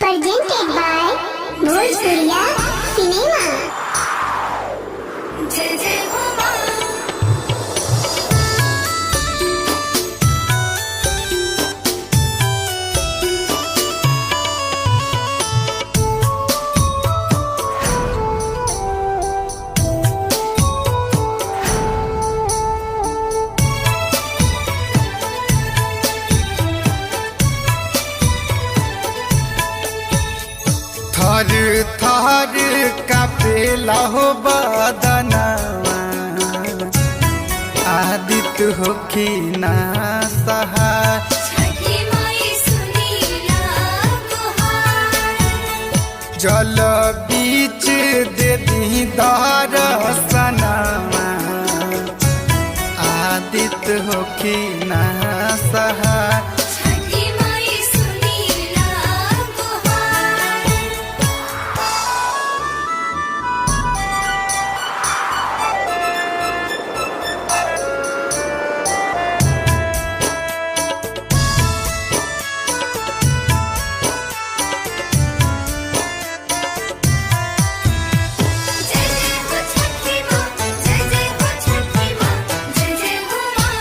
presented by Bhojpuriya Cinema. जय जय हो माँ। थर थर कापेला हो बदनवा आदित्य हो कि ना सहाय छठी माई सुनीला गुहार। जल बीच दे दी दर्शनवा आदित्य हो कि ना सहाय छठी माई सुनीला गुहार। जय जय हो छठी माँ, जय जय हो छठी माँ, जय जय हो माँ।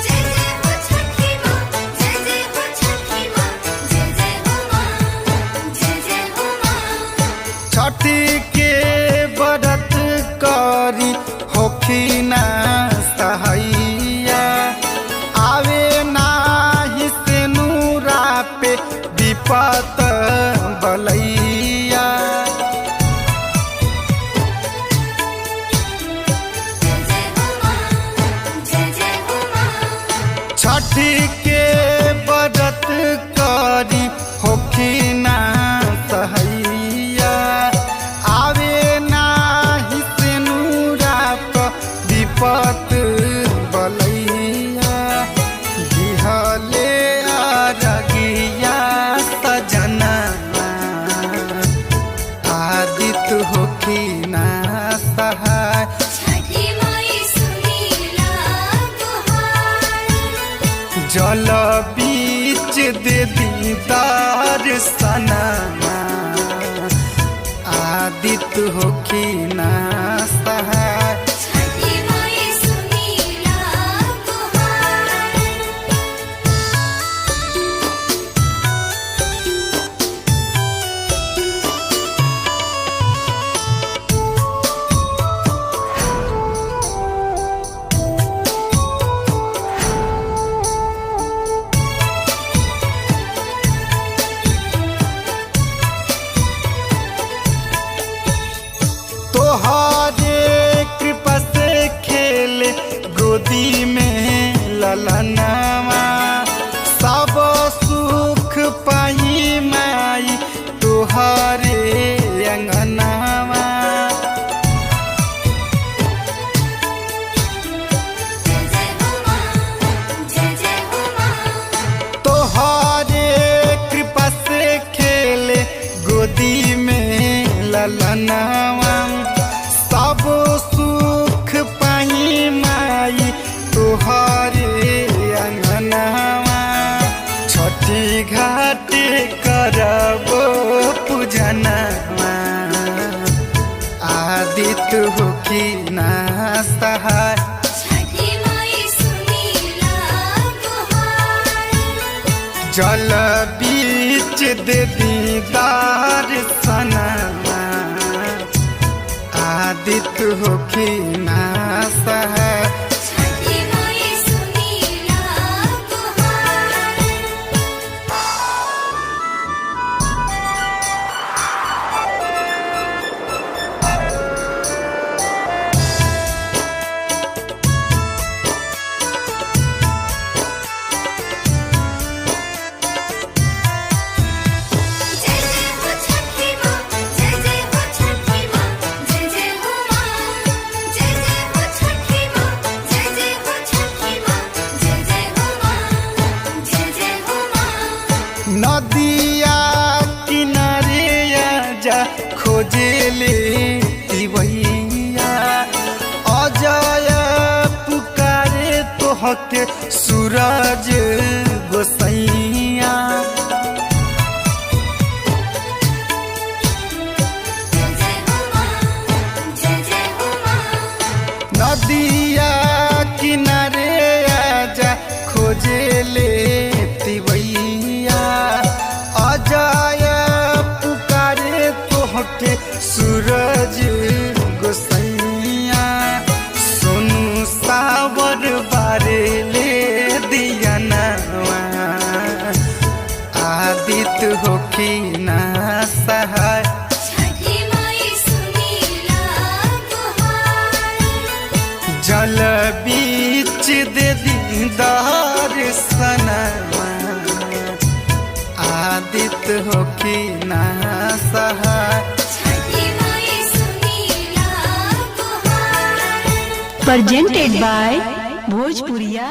जय जय हो छठी माँ, जय जय हो छठी माँ, जय जय हो माँ, जय जय हो माँ। छठी के व्रत करी होखिना सहैया आवे नाही से नूरा पे विपत बलैया जय जय हो माँ, जय जय हो माँ। छठी के व्रत करी होखिना सहैया आवे नाही से नूरा पे विपत बलैया दिहले अरगिया सजना आदित्य होखिना सहाय छठी माई सुनीला गुहार। जल बीच दे दीदार सनमा आदित्य होखिना सहाय छठी माई सुनीला गुहार। तोहरे कृपा से खेले गोदी में ललनवा सब सुख पाई माई तोहरे अंगनवा जय जय हो माँ, जय जय हो माँ। तोहरे कृपा से खेले गोदी में ललनवा सब सुख पाई माई तोहरे अंगनवा छठी घाट करबो पूजनवा आदित्य होखिना सहाय छठी माई सुनीला गुहार। जल बीच दे दीदार सनमा आदित्य होखिना सहाय छठी माई सुनीला गुहार। जय जय हो छठी माँ, जय जय हो छठी माँ, जय जय हो माँ। जय जय हो छठी माँ, जय जय हो छठी माँ, जय जय हो माँ, जय जय हो माँ। नदिया किनारे आजा खोजेले तिवैया अजय पुकारे तोहके सूरज गोसैया होखी ना सहाय। छठी माई सुनीला गुहार। जल बीच दे दीदार सनमा आदित्य होखी ना सहाय। छठी माई सुनीला गुहार। presented by Bhojpuriya